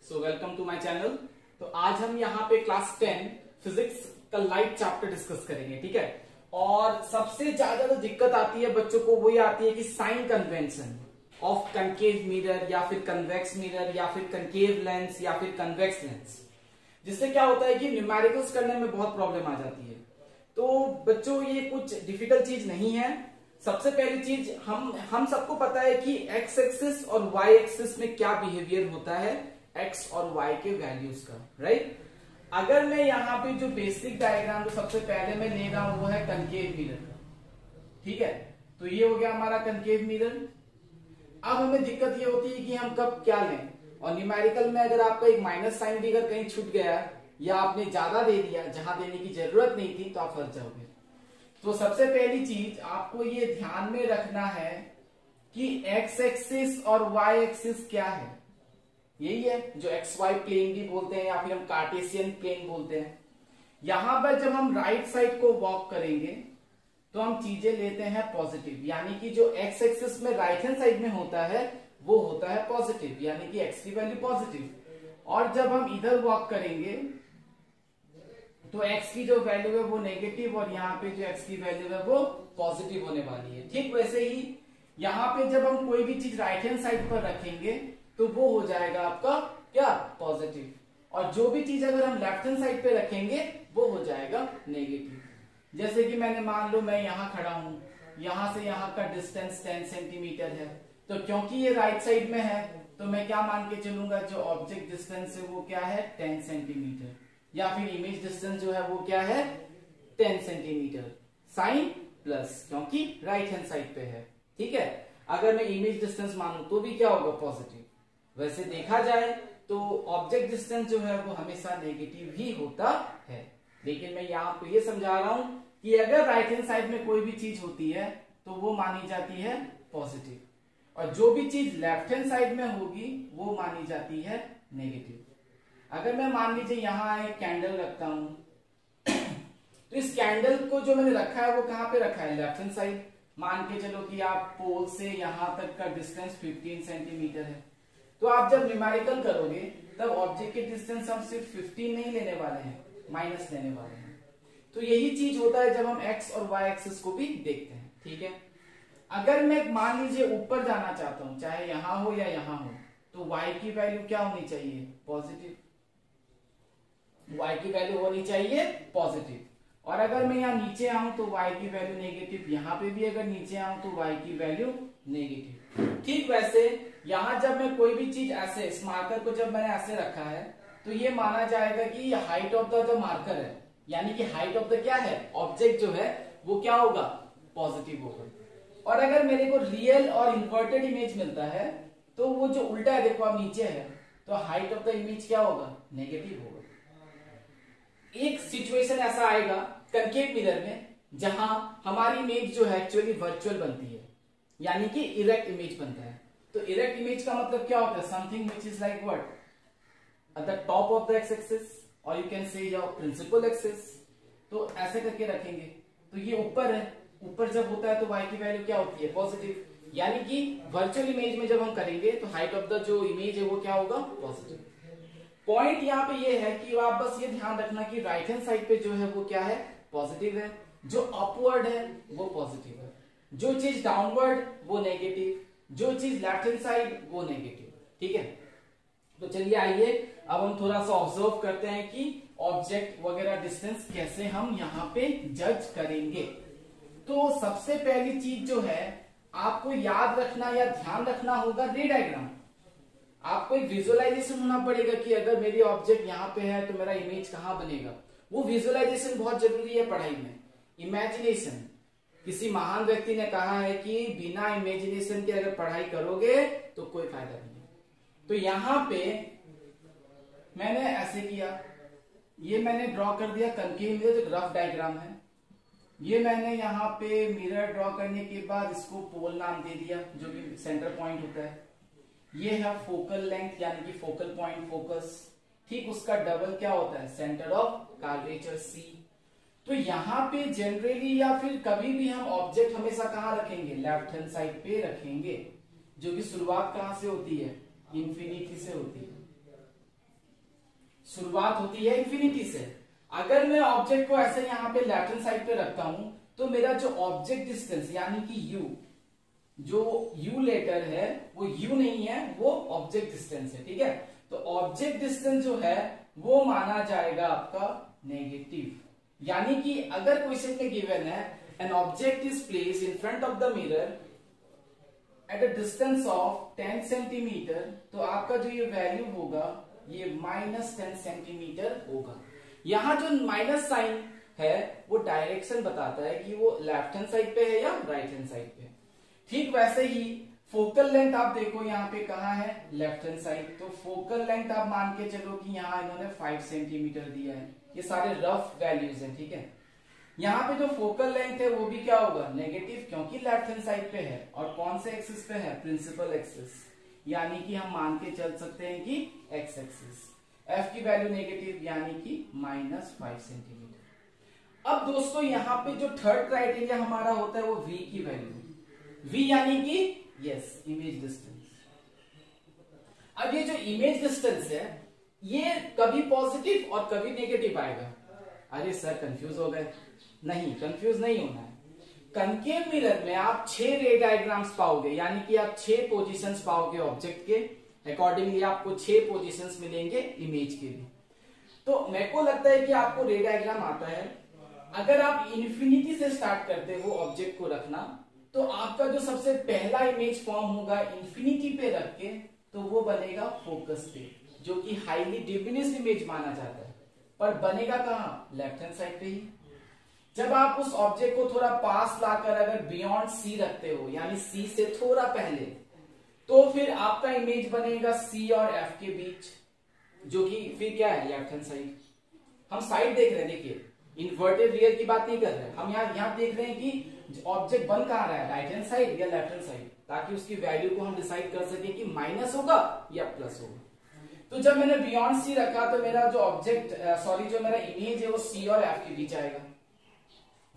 So welcome to my channel. तो आज हम यहाँ पे क्लास 10 फिजिक्स का लाइट चैप्टर डिस्कस करेंगे, ठीक है। और सबसे ज्यादा जो दिक्कत आती है बच्चों को वो ये आती है कि sign convention of concave mirror या फिर कन्वेक्स मिरर या फिर कनकेव लेंस या फिर कन्वेक्स लेंस, जिससे क्या होता है कि न्यूमेरिकल्स करने में बहुत प्रॉब्लम आ जाती है। तो बच्चों ये कुछ डिफिकल्ट चीज नहीं है। सबसे पहली चीज हम सबको पता है कि एक्स एक्सिस और वाई एक्सिस में क्या बिहेवियर होता है एक्स और वाई के वैल्यूज का, राइट। अगर मैं यहाँ पे जो बेसिक डायग्राम जो सबसे पहले मैं ले रहा हूं वो है कनकेव मिरर का, ठीक है। तो ये हो गया हमारा कनकेव मिरर। अब हमें दिक्कत ये होती है कि हम कब क्या लें, और न्यूमेरिकल में अगर आपका एक माइनस साइन भी अगर कहीं छूट गया या आपने ज्यादा दे दिया जहां देने की जरूरत नहीं थी तो आप फंस जाओगे। तो सबसे पहली चीज आपको ये ध्यान में रखना है कि एक्स एक्सिस और वाई एक्सिस क्या है। यही है जो एक्स वाई प्लेन भी बोलते हैं या फिर हम कार्टेशियन प्लेन बोलते हैं। यहां पर जब हम राइट साइड को वॉक करेंगे तो हम चीजें लेते हैं पॉजिटिव, यानी कि जो एक्स एक्सिस में राइट हैंड साइड में होता है वो होता है पॉजिटिव, यानी कि एक्स की वैल्यू पॉजिटिव। और जब हम इधर वॉक करेंगे तो एक्स की जो वैल्यू है वो नेगेटिव और यहाँ पे जो एक्स की वैल्यू है वो पॉजिटिव होने वाली है। ठीक वैसे ही यहाँ पे जब हम कोई भी चीज राइट हैंड साइड पर रखेंगे तो वो हो जाएगा आपका क्या, पॉजिटिव। और जो भी चीज अगर हम लेफ्ट हैंड साइड पे रखेंगे वो हो जाएगा नेगेटिव। जैसे कि मैंने मान लो मैं यहाँ खड़ा हूं, यहां से यहाँ का डिस्टेंस 10 सेंटीमीटर है, तो क्योंकि ये राइट साइड में है तो मैं क्या मान के चलूंगा, जो ऑब्जेक्ट डिस्टेंस है वो क्या है 10 सेंटीमीटर, या फिर इमेज डिस्टेंस जो है वो क्या है 10 सेंटीमीटर। साइन प्लस क्योंकि राइट हैंड साइड पे है, ठीक है। अगर मैं इमेज डिस्टेंस मानूं तो भी क्या होगा, पॉजिटिव। वैसे देखा जाए तो ऑब्जेक्ट डिस्टेंस जो है वो हमेशा नेगेटिव ही होता है, लेकिन मैं यहाँ आपको ये समझा रहा हूं कि अगर राइट हैंड साइड में कोई भी चीज होती है तो वो मानी जाती है पॉजिटिव, और जो भी चीज लेफ्ट हैंड साइड में होगी वो मानी जाती है नेगेटिव। अगर मैं मान लीजिए यहाँ एक कैंडल रखता हूं तो इस कैंडल को जो मैंने रखा है वो कहां पे रखा है, लेफ्ट हैंड साइड। मान के चलो कि आप पोल से यहां तक का डिस्टेंस 15 सेंटीमीटर है, तो आप जब न्यूमेरिकल करोगे तब ऑब्जेक्ट के डिस्टेंस हम सिर्फ 15 नहीं लेने वाले हैं, माइनस लेने वाले हैं। तो यही चीज होता है जब हम एक्स और वाई एक्सिस को भी देखते हैं, ठीक है। अगर मैं मान लीजिए ऊपर जाना चाहता हूं, चाहे यहां हो या यहां हो, तो वाई की वैल्यू क्या होनी चाहिए, पॉजिटिव। वाई की वैल्यू होनी चाहिए पॉजिटिव। और अगर मैं यहाँ नीचे आऊं तो वाई की वैल्यू नेगेटिव, यहाँ पे भी अगर नीचे आऊं तो वाई की वैल्यू नेगेटिव। ठीक वैसे यहां जब मैं कोई भी चीज ऐसे, इस मार्कर को जब मैंने ऐसे रखा है तो ये माना जाएगा कि ये हाइट ऑफ द जो मार्कर है, यानी कि हाइट ऑफ द क्या है, ऑब्जेक्ट जो है वो क्या होगा, पॉजिटिव होगा। और अगर मेरे को रियल और इन्वर्टेड इमेज मिलता है तो वो जो उल्टा है, देखो आप नीचे है, तो हाइट ऑफ द इमेज क्या होगा, नेगेटिव होगा। एक सिचुएशन ऐसा आएगा कनकेव मिरर में जहां हमारी इमेज जो है एक्चुअली वर्चुअल बनती है, यानी कि इरेक्ट इमेज बनता है। तो इरेक्ट इमेज का मतलब क्या होता है, something which is like what, at the top of the x axis, और you can say your principal axis. तो ऐसे करके रखेंगे तो ये ऊपर है, ऊपर जब होता है तो y की वैल्यू क्या होती है, पॉजिटिव। यानी कि वर्चुअल इमेज में जब हम करेंगे तो हाइट ऑफ द जो इमेज है वो क्या होगा, पॉजिटिव। पॉइंट यहाँ पे ये है कि आप बस ये ध्यान रखना कि राइट हैंड साइड पे जो है वो क्या है, पॉजिटिव है, जो अपवर्ड है वो पॉजिटिव है, जो चीज डाउनवर्ड वो नेगेटिव, जो चीज लेफ्ट हैंड साइड वो नेगेटिव, ठीक है। तो चलिए आइए अब हम थोड़ा सा ऑब्जर्व करते हैं कि ऑब्जेक्ट वगैरह डिस्टेंस कैसे हम यहाँ पे जज करेंगे। तो सबसे पहली चीज जो है आपको याद रखना या ध्यान रखना होगा, रे डायग्राम। आपको एक विजुअलाइजेशन होना पड़ेगा कि अगर मेरी ऑब्जेक्ट यहाँ पे है तो मेरा इमेज कहाँ बनेगा। वो विजुअलाइजेशन बहुत जरूरी है पढ़ाई में, इमेजिनेशन। किसी महान व्यक्ति ने कहा है कि बिना इमेजिनेशन के अगर पढ़ाई करोगे तो कोई फायदा नहीं है। तो यहाँ पे मैंने ऐसे किया, ये मैंने ड्रॉ कर दिया कनकेव मिरर, जो रफ डायग्राम है। ये मैंने यहाँ पे मिरर ड्रॉ करने के बाद इसको पोल नाम दे दिया, जो कि सेंटर पॉइंट होता है। ये है फोकल लेंथ, यानी कि फोकल पॉइंट, फोकस। ठीक उसका डबल क्या होता है, सेंटर ऑफ कर्वेचर C। तो यहाँ पे जनरली या फिर कभी भी हम ऑब्जेक्ट हमेशा कहाँ रखेंगे, लेफ्ट हैंड साइड पे रखेंगे, जो कि शुरुआत कहाँ से होती है, इंफिनिटी से होती है। शुरुआत होती है इन्फिनिटी से। अगर मैं ऑब्जेक्ट को ऐसे यहाँ पे लेफ्ट हैंड साइड पे रखता हूं तो मेरा जो ऑब्जेक्ट डिस्टेंस यानी कि u, जो u लेटर है वो u नहीं है, वो ऑब्जेक्ट डिस्टेंस है। ठीक है, तो ऑब्जेक्ट डिस्टेंस जो है वो माना जाएगा आपका नेगेटिव। यानी कि अगर क्वेश्चन में गिवन है an object is placed in front of the mirror at a distance of 10 centimetre, तो आपका जो ये वैल्यू होगा ये -10 सेंटीमीटर होगा। यहां जो माइनस साइन है वो डायरेक्शन बताता है कि वो लेफ्ट हैंड साइड पे है या राइट हैंड साइड पे। ठीक वैसे ही फोकल लेंथ आप देखो यहाँ पे कहाँ है, लेफ्ट हैंड साइड, तो फोकल लेंथ आप मान के चलो कि यहाँ इन्होंने 5 सेंटीमीटर दिया है। ये सारे रफ वैल्यूज हैं। ठीक है, यहाँ पे जो फोकल लेंथ है वो भी क्या होगा, नेगेटिव, क्योंकि लेफ्ट हैंड साइड पे है। और कौन से एक्सिस पे है, प्रिंसिपल एक्सिस, यानी कि हम मान के चल सकते हैं कि एक्स एक्सिस। एफ की वैल्यू नेगेटिव यानी कि -5 सेंटीमीटर। अब दोस्तों यहाँ पे जो थर्ड क्राइटेरिया हमारा होता है वो v की वैल्यू, v यानी कि यस इमेज डिस्टेंस। अब ये जो इमेज डिस्टेंस है ये कभी पॉजिटिव और कभी नेगेटिव आएगा। अरे सर कंफ्यूज हो गए? नहीं, कंफ्यूज नहीं होना है। कनकेव मिरर में आप 6 रे डायग्राम्स पाओगे, यानी कि आप 6 पोजीशंस पाओगे ऑब्जेक्ट के। अकॉर्डिंगली आपको 6 पोजीशंस मिलेंगे इमेज के लिए। तो मेरे को लगता है कि आपको रे डायग्राम आता है। अगर आप इन्फिनिटी से स्टार्ट करते हो ऑब्जेक्ट को रखना, तो आपका जो सबसे पहला इमेज फॉर्म होगा इन्फिनिटी पे रख के, तो वो बनेगा फोकस पे, जो कि हाईली डिमिनिश्ड इमेज माना जाता है। पर बनेगा कहां, लेफ्ट हैंड साइड पे ही। जब आप उस ऑब्जेक्ट को थोड़ा पास लाकर अगर बियॉन्ड सी रखते हो, यानी सी से थोड़ा पहले, तो फिर आपका इमेज बनेगा सी और एफ के बीच, जो कि फिर क्या है, लेफ्ट हैंड साइड। हम साइड देख रहे हैं, देखिए इन्वर्टेड रियल की बात नहीं कर रहे हैं हम, यहाँ देख रहे हैं कि ऑब्जेक्ट बन कहां रहा है, राइट हैंड साइड या लेफ्ट हैंड साइड, ताकि उसकी वैल्यू को हम डिसाइड कर सके कि माइनस होगा या प्लस होगा। तो जब मैंने बियॉन्ड सी रखा तो मेरा जो ऑब्जेक्ट जो मेरा इमेज है वो सी और एफ के बीच आएगा।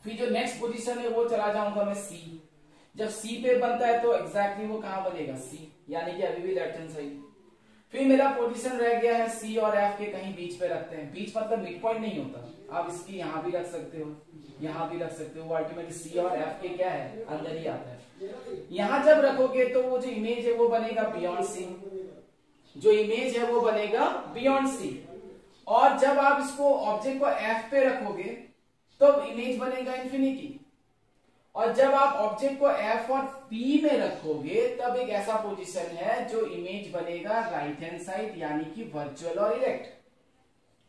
फिर जो नेक्स्ट पोजीशन है वो चला जाऊंगा मैं सी। जब सी पे बनता है तो एग्जैक्टली वो कहां बनेगा, सी, यानी कि अभी भी लेफ्ट हैंड साइड। फिर मेरा पोजीशन रह गया है सी और एफ के कहीं बीच पे रखते हैं। बीच मतलब मिड पॉइंट नहीं होता, आप इसकी यहां भी रख सकते हो, यहां भी रख सकते हो, अल्टीमेटली सी और एफ के क्या है, अंदर ही आता है। यहां जब रखोगे तो वो जो इमेज है वो बनेगा बियॉन्ड सी, जो इमेज है वो बनेगा बियॉन्ड सी। और जब आप इसको ऑब्जेक्ट को एफ पे रखोगे तो इमेज बनेगा इन्फिनिटी। और जब आप ऑब्जेक्ट को एफ और पी में रखोगे तब एक ऐसा पोजीशन है जो इमेज बनेगा राइट हैंड साइड, यानी कि वर्चुअल और इरेक्ट।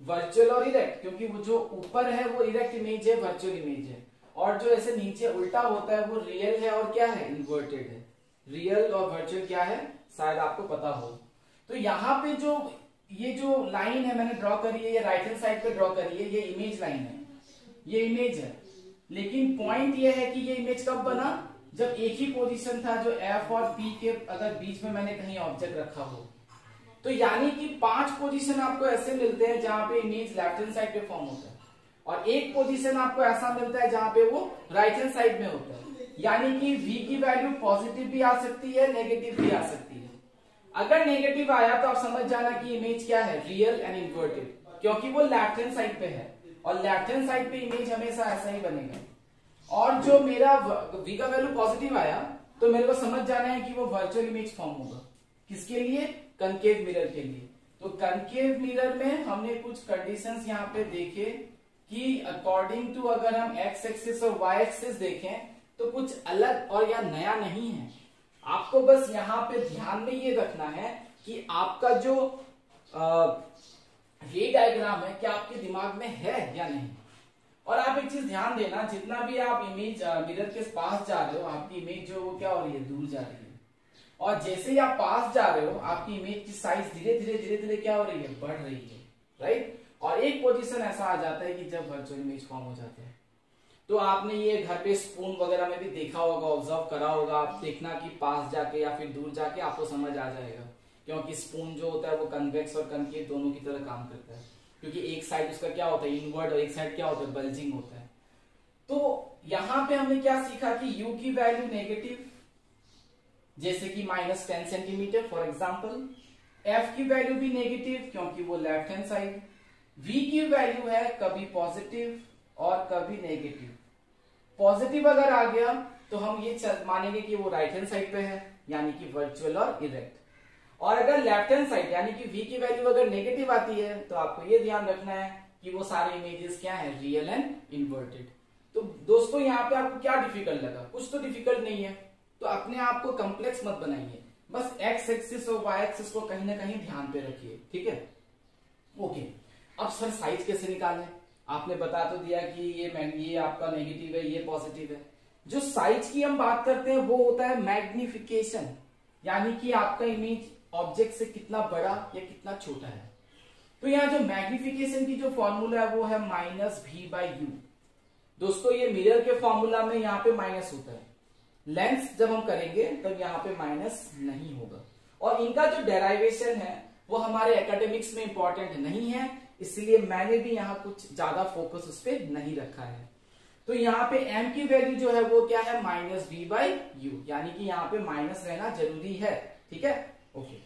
वर्चुअल और इरेक्ट, क्योंकि वो जो ऊपर है वो इरेक्ट इमेज है, वर्चुअल इमेज है, और जो ऐसे नीचे उल्टा होता है वो रियल है और क्या है, इन्वर्टेड है। रियल और वर्चुअल क्या है, शायद आपको पता हो। तो यहाँ पे जो ये जो लाइन है मैंने ड्रॉ करी है, ये राइट हैंड साइड पे ड्रॉ करी है, ये इमेज लाइन है, ये इमेज है। लेकिन पॉइंट ये है कि ये इमेज कब बना, जब एक ही पोजीशन था जो एफ और पी के अगर बीच में मैंने कहीं ऑब्जेक्ट रखा हो। तो यानी कि 5 पोजीशन आपको ऐसे मिलते हैं जहां पे इमेज लेफ्ट हैंड साइड पे फॉर्म होता है, और एक पोजीशन आपको ऐसा मिलता है जहां पे वो राइट हैंड साइड में होता है। यानी कि v की वैल्यू पॉजिटिव भी आ सकती है, नेगेटिव भी आ सकती है। अगर नेगेटिव आया तो आप समझ जाना कि इमेज क्या है, रियल एंड इन्वर्टेड, क्योंकि वो लेफ्ट हैंड साइड पे है, और लेफ्ट हैंड साइड पे इमेज हमेशा ऐसा ही बनेगा। और जो मेरा v का वैल्यू पॉजिटिव आया तो मेरे को समझ जाना है कि वो वर्चुअल इमेज फॉर्म होगा। किसके लिए, कनकेव मिरर के लिए। तो कनकेव मिरर में हमने कुछ कंडीशंस यहाँ पे देखे कि अकॉर्डिंग टू अगर हम एक्स एक्सिस और वाई एक्सिस देखें तो कुछ अलग और या नया नहीं है। आपको बस यहाँ पे ध्यान में ये रखना है कि आपका जो रे डायग्राम है क्या आपके दिमाग में है या नहीं। और आप एक चीज ध्यान देना, जितना भी आप इमेज मिरर के पास जा रहे हो आपकी इमेज जो वो क्या हो रही है, दूर जा रही है। और जैसे ही आप पास जा रहे हो आपकी इमेज की साइज धीरे धीरे क्या हो रही है, बढ़ रही है, राइट। और एक पोजीशन ऐसा आ जाता है कि जब वर्चुअल इमेज फॉर्म हो जाता है। तो आपने ये घर पे स्पून वगैरह में भी देखा होगा, ऑब्जर्व करा होगा। आप देखना कि पास जाके या फिर दूर जाके आपको समझ आ जाएगा, क्योंकि स्पून जो होता है वो कन्वेक्स और कनकेव दोनों की तरह काम करता है, क्योंकि एक साइड उसका क्या होता है, इनवर्ड, और एक साइड क्या होता है, बल्जिंग होता है। तो यहां पे हमने क्या सीखा कि u की वैल्यू नेगेटिव, जैसे कि -10 सेंटीमीटर फॉर एग्जाम्पल। f की वैल्यू भी नेगेटिव क्योंकि वो लेफ्ट हैंड साइड, v की वैल्यू है कभी पॉजिटिव और कभी नेगेटिव। पॉजिटिव अगर आ गया तो हम ये मानेंगे कि वो राइट हैंड साइड पे है, यानी कि वर्चुअल और इरेक्ट। और अगर लेफ्ट हैंड साइड यानी कि v की वैल्यू अगर नेगेटिव आती है तो आपको ये ध्यान रखना है कि वो सारे इमेजेस क्या है, रियल एंड इन्वर्टेड। तो दोस्तों यहाँ पे आपको क्या डिफिकल्ट लगा? कुछ तो डिफिकल्ट नहीं है, तो अपने आप को कॉम्प्लेक्स मत बनाइए, बस एक्स एक्सिस और वाई एक्सिस को कहीं ना कहीं ध्यान पे रखिए, ठीक है। ओके, अब सर साइज कैसे निकालें? आपने बता तो दिया कि ये आपका नेगेटिव है, ये पॉजिटिव है। जो साइज की हम बात करते हैं वो होता है मैग्निफिकेशन, यानी कि आपका इमेज ऑब्जेक्ट से कितना बड़ा या कितना छोटा है। तो यहाँ जो मैग्निफिकेशन की जो फॉर्मूला है वो है -v/u। दोस्तों ये मिरर के फॉर्मूला में यहाँ पे माइनस होता है, लेंस जब हम करेंगे तब यहाँ पे माइनस नहीं होगा। और इनका जो डेराइवेशन है वो हमारे एकेडमिक्स में इंपॉर्टेंट नहीं है, इसलिए मैंने भी यहाँ कुछ ज्यादा फोकस उस पर नहीं रखा है। तो यहाँ पे m की वैल्यू जो है वो क्या है, -v/u, यानी कि यहाँ पे माइनस रहना जरूरी है, ठीक है। ओके,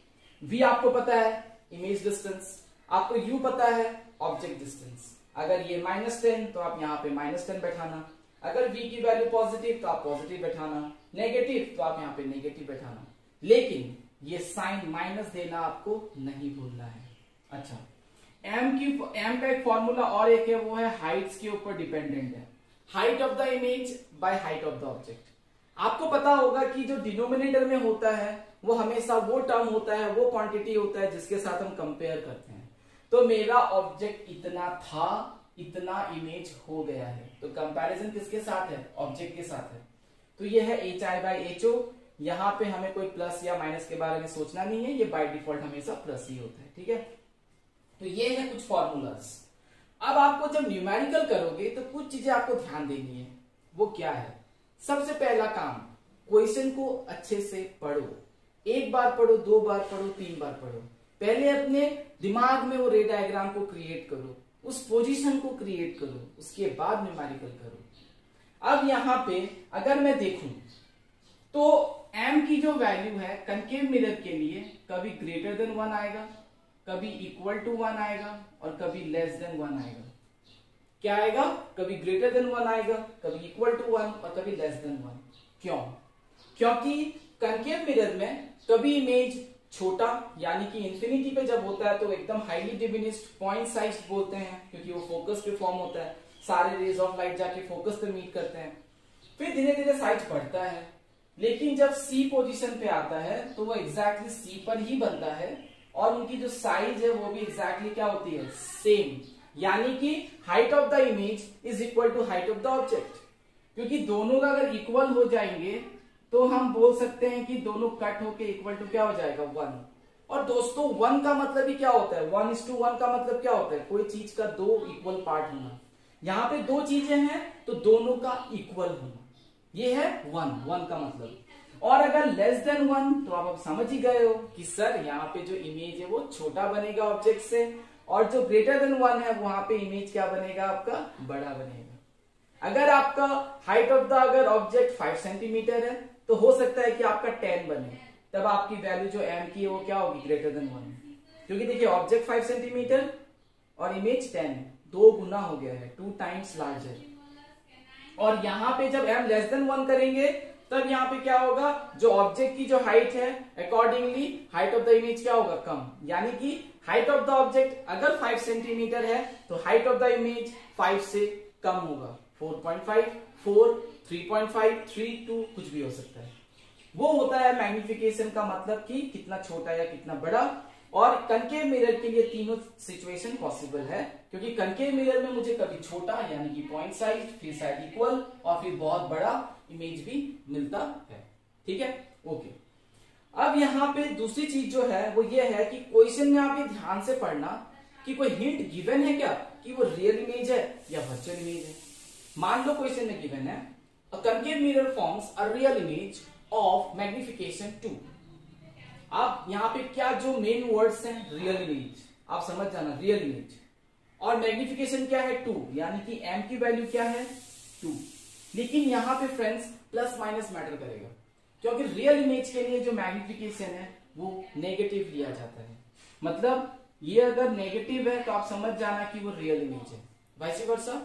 v आपको पता है इमेज डिस्टेंस, आपको u पता है ऑब्जेक्ट डिस्टेंस। अगर ये -10 तो आप यहाँ पे -10 बैठाना, अगर v की वैल्यू पॉजिटिव तो आप पॉजिटिव बैठाना, नेगेटिव तो आप यहाँ पे नेगेटिव बैठाना, लेकिन ये साइन माइनस देना आपको नहीं भूलना है। अच्छा, m का एक फॉर्मूला और एक है, वो है हाइट्स के ऊपर डिपेंडेंट है, height of the image by height of the object. आपको पता होगा कि जो डिनोमिनेटर में होता है वो हमेशा वो टर्म होता है, वो क्वांटिटी होता है जिसके साथ हम कंपेयर करते हैं। तो मेरा ऑब्जेक्ट इतना था, इतना इमेज हो गया है, तो कंपैरिजन किसके साथ है, ऑब्जेक्ट के साथ है। तो ये है hi/ho। यहाँ पे हमें कोई प्लस या माइनस के बारे में सोचना नहीं है, ये बाय डिफॉल्ट हमेशा प्लस ही होता है, ठीक है। तो ये है कुछ फॉर्मूलाज। अब आपको जब न्यूमेरिकल करोगे तो कुछ चीजें आपको ध्यान देनी है, वो क्या है? सबसे पहला काम, क्वेश्चन को अच्छे से पढ़ो, एक बार पढ़ो, 2 बार पढ़ो, 3 बार पढ़ो। पहले अपने दिमाग में वो रे डायग्राम को क्रिएट करो, उस पोजीशन को क्रिएट करो, उसके बाद न्यूमेरिकल करो। अब यहाँ पे अगर मैं देखूं तो m की जो वैल्यू है कनकेव मिरर के लिए कभी ग्रेटर देन 1 आएगा, कभी इक्वल टू 1 आएगा और कभी लेस देन 1 आएगा। क्या आएगा? कभी ग्रेटर देन 1 आएगा, कभी इक्वल टू 1 और कभी लेस देन 1। क्यों? क्योंकि कनकेव मिरर में कभी इमेज छोटा यानी कि इंफिनिटी पे जब होता है तो एकदम हाईली डिमिनिश्ड पॉइंट साइज बोलते हैं, क्योंकि वो फोकस पे फॉर्म होता है, सारे रेज ऑफ लाइट जाके फोकस पे मीट करते हैं। फिर धीरे धीरे साइज बढ़ता है, लेकिन जब सी पोजीशन पे आता है तो वो एग्जैक्टली सी पर ही बनता है और उनकी जो साइज है वो भी एग्जैक्टली क्या होती है, सेम, यानी कि height of the image is equal to height of the object. क्योंकि दोनों का अगर इक्वल हो जाएंगे तो हम बोल सकते हैं कि दोनों कट होके इक्वल टू क्या हो जाएगा, 1। और दोस्तों 1 का मतलब ही क्या होता है, 1:1 का मतलब क्या होता है, कोई चीज का 2 इक्वल पार्ट होना। यहाँ पे 2 चीजें हैं तो दोनों का इक्वल होना, ये है 1 का मतलब। और अगर लेस देन 1 तो आप समझ ही गए हो कि सर यहाँ पे जो इमेज है वो छोटा बनेगा ऑब्जेक्ट से, और जो ग्रेटर देन 1 है वहां पे इमेज क्या बनेगा, आपका बड़ा बनेगा। अगर आपका हाइट ऑफ द अगर ऑब्जेक्ट 5 सेंटीमीटर है तो हो सकता है कि आपका 10 बने, तब आपकी वैल्यू जो m की है वो क्या होगी, ग्रेटर देन 1। क्योंकि देखिए ऑब्जेक्ट 5 सेंटीमीटर और इमेज 10, 2 गुना हो गया है, 2 टाइम्स लार्जर। और यहाँ पे जब m लेस देन 1 करेंगे तब यहाँ पे क्या होगा, जो ऑब्जेक्ट की जो हाइट है accordingly height of the image क्या होगा, कम। यानी कि हाइट ऑफ द ऑब्जेक्ट अगर 5 सेंटीमीटर है तो हाइट ऑफ द इमेज 5 से कम होगा, 4.5, 4, 3.5, 3, 2 कुछ भी हो सकता है। वो होता है मैग्निफिकेशन का मतलब कि कितना छोटा या कितना बड़ा। और कनकेव मिरर के लिए तीनों सिचुएशन पॉसिबल है, क्योंकि कनकेव मिरर में मुझे कभी छोटा यानी कि पॉइंट साइज, फिर साइड इक्वल और फिर बहुत बड़ा इमेज भी मिलता है, ठीक है। ओके, अब यहाँ पे दूसरी चीज जो है वो ये है कि क्वेश्चन में आप ये ध्यान से पढ़ना कि कोई हिंट गिवन है क्या कि वो रियल इमेज है या वर्चुअल इमेज है। मान लो क्वेश्चन में गिवन है a concave mirror forms a real image of magnification 2। आप यहाँ पे क्या जो मेन वर्ड्स हैं, रियल इमेज, आप समझ जाना, रियल इमेज, और मैग्निफिकेशन क्या है, 2, यानी कि m की वैल्यू क्या है, 2। लेकिन यहाँ पे फ्रेंड्स प्लस माइनस मैटर करेगा, क्योंकि रियल इमेज के लिए जो मैग्निफिकेशन है वो नेगेटिव लिया जाता है। मतलब ये अगर नेगेटिव है तो आप समझ जाना कि वो रियल इमेज है। वैसे वर्षा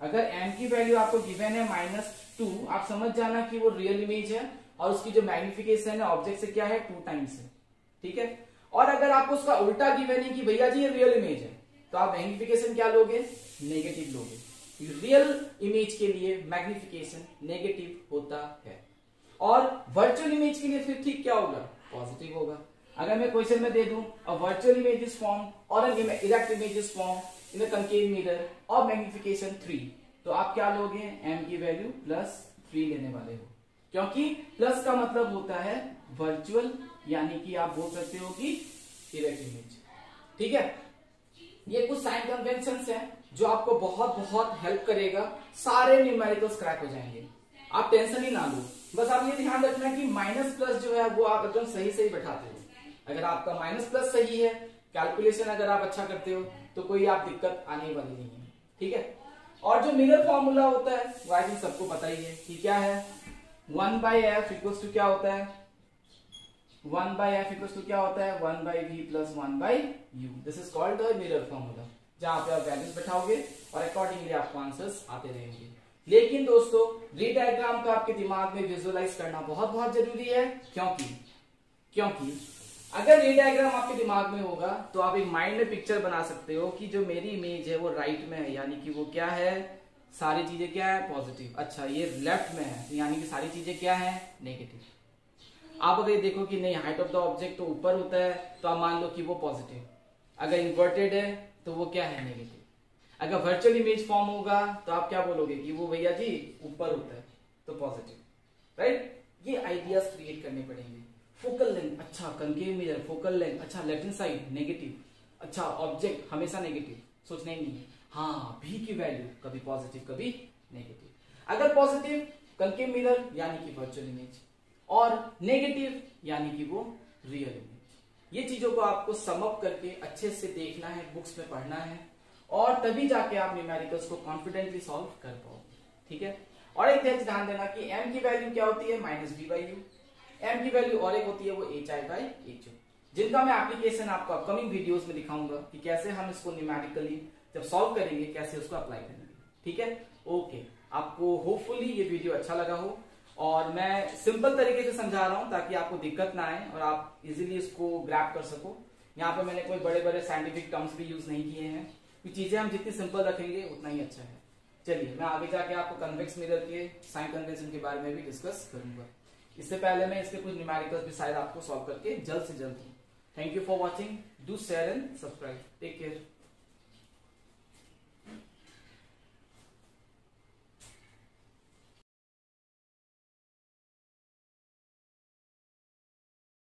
अगर m की वैल्यू आपको गिवन है -2, आप समझ जाना कि वो रियल इमेज है और उसकी जो मैग्निफिकेशन है ऑब्जेक्ट से क्या है 2 टाइम्स है, ठीक है। और अगर आपको उसका उल्टा गिवन है कि भैया जी ये रियल इमेज है, तो आप मैग्निफिकेशन क्या लोगे, नेगेटिव लोगे। रियल इमेज के लिए मैग्निफिकेशन नेगेटिव होता है और वर्चुअल इमेज के लिए फिर ठीक क्या होगा, पॉजिटिव होगा। अगर मैं क्वेश्चन में दे दूं a virtual image is form और an erect image is form in a concave mirror और मैग्निफिकेशन 3, तो आप क्या लोगे, m की वैल्यू +3 लेने वाले हो, क्योंकि प्लस का मतलब होता है वर्चुअल, यानी कि आप बोल सकते हो कि इरेक्ट इमेज, ठीक है। ये कुछ साइन कन्वेंशंस हैं जो आपको बहुत बहुत हेल्प करेगा, सारे न्यूमेरिकल्स क्रैक हो जाएंगे, आप टेंशन ही ना लो। बस आप ये ध्यान रखना कि माइनस प्लस जो है वो आप एकदम सही सही बैठाते हो। अगर आपका माइनस प्लस सही है, कैलकुलेशन अगर आप अच्छा करते हो, तो कोई आप दिक्कत आने वाली नहीं है, ठीक है। और जो मिरर फॉर्मूला होता है वो आई थिंक सबको पता ही है कि क्या है, 1/f इक्वल्स टू क्या होता है, 1/f इक्वल्स टू क्या होता है, 1/v + 1/u। This is called the mirror formula, जहां पे आप वैल्यूज बैठाओगे और अकॉर्डिंगली आपको आंसर्स आते रहेंगे। लेकिन दोस्तों री डायग्राम का आपके दिमाग में विजुअलाइज करना बहुत बहुत जरूरी है, क्योंकि अगर री डायग्राम आपके दिमाग में होगा तो आप एक माइंड में पिक्चर बना सकते हो कि जो मेरी इमेज है वो राइट में है, यानी कि वो क्या है, सारी चीजें क्या है, पॉजिटिव। अच्छा ये लेफ्ट में है, यानी कि सारी चीजें क्या है, नेगेटिव। आप अगर देखो कि नहीं हाइट ऑफ द ऑब्जेक्ट तो ऊपर होता है, तो आप मान लो कि वो पॉजिटिव। अगर इन्वर्टेड है तो वो क्या है, नेगेटिव। अगर वर्चुअल इमेज फॉर्म होगा तो आप क्या बोलोगे कि वो भैया जी ऊपर होता है तो पॉजिटिव, राइट। ये आइडियाज क्रिएट करने पड़ेंगे। फोकल लेंथ, अच्छा कंकेव मिरर, फोकल लेंथ, अच्छा लेफ्ट हैंड साइड नेगेटिव, अच्छा ऑब्जेक्ट हमेशा नेगेटिव, सोचना ही नहीं है। हाँ भी की वैल्यू कभी पॉजिटिव कभी नेगेटिव। अगर पॉजिटिव कंकेव मिरर यानी कि वर्चुअल इमेज, और नेगेटिव यानी कि वो रियल इमेज। ये चीजों को आपको सम अप करके अच्छे से देखना है, बुक्स में पढ़ना है, और तभी जाके आप न्यूमेरिकल्स को कॉन्फिडेंटली सॉल्व कर पाओगे, ठीक है। और एक चीज ध्यान देना कि m की वैल्यू क्या होती है, -v/u। m की वैल्यू और एक होती है वो hi/ho, जिनका मैं एप्लीकेशन आपको अपकमिंग वीडियोस में दिखाऊंगा कि कैसे हम इसको न्यूमेरिकली जब सॉल्व करेंगे कैसे उसको अप्लाई करेंगे, ठीक है। ओके, आपको होपफुली ये वीडियो अच्छा लगा हो और मैं सिंपल तरीके से समझा रहा हूं ताकि आपको दिक्कत ना आए और आप इजीली इसको ग्रैब कर सको। यहाँ पे मैंने कोई बड़े बड़े साइंटिफिक टर्म्स भी यूज नहीं किए हैं, चीजें हम जितनी सिंपल रखेंगे उतना ही अच्छा है। चलिए मैं आगे जाके आपको कन्वेक्स मिरर के साइन कन्वेंशन के बारे में भी डिस्कस करूंगा। इससे पहले मैं इसके कुछ न्यूमेरिकल्स भी शायद आपको सॉल्व करके जल्द से जल्द दूं। Thank you for watching, do share and subscribe, take care.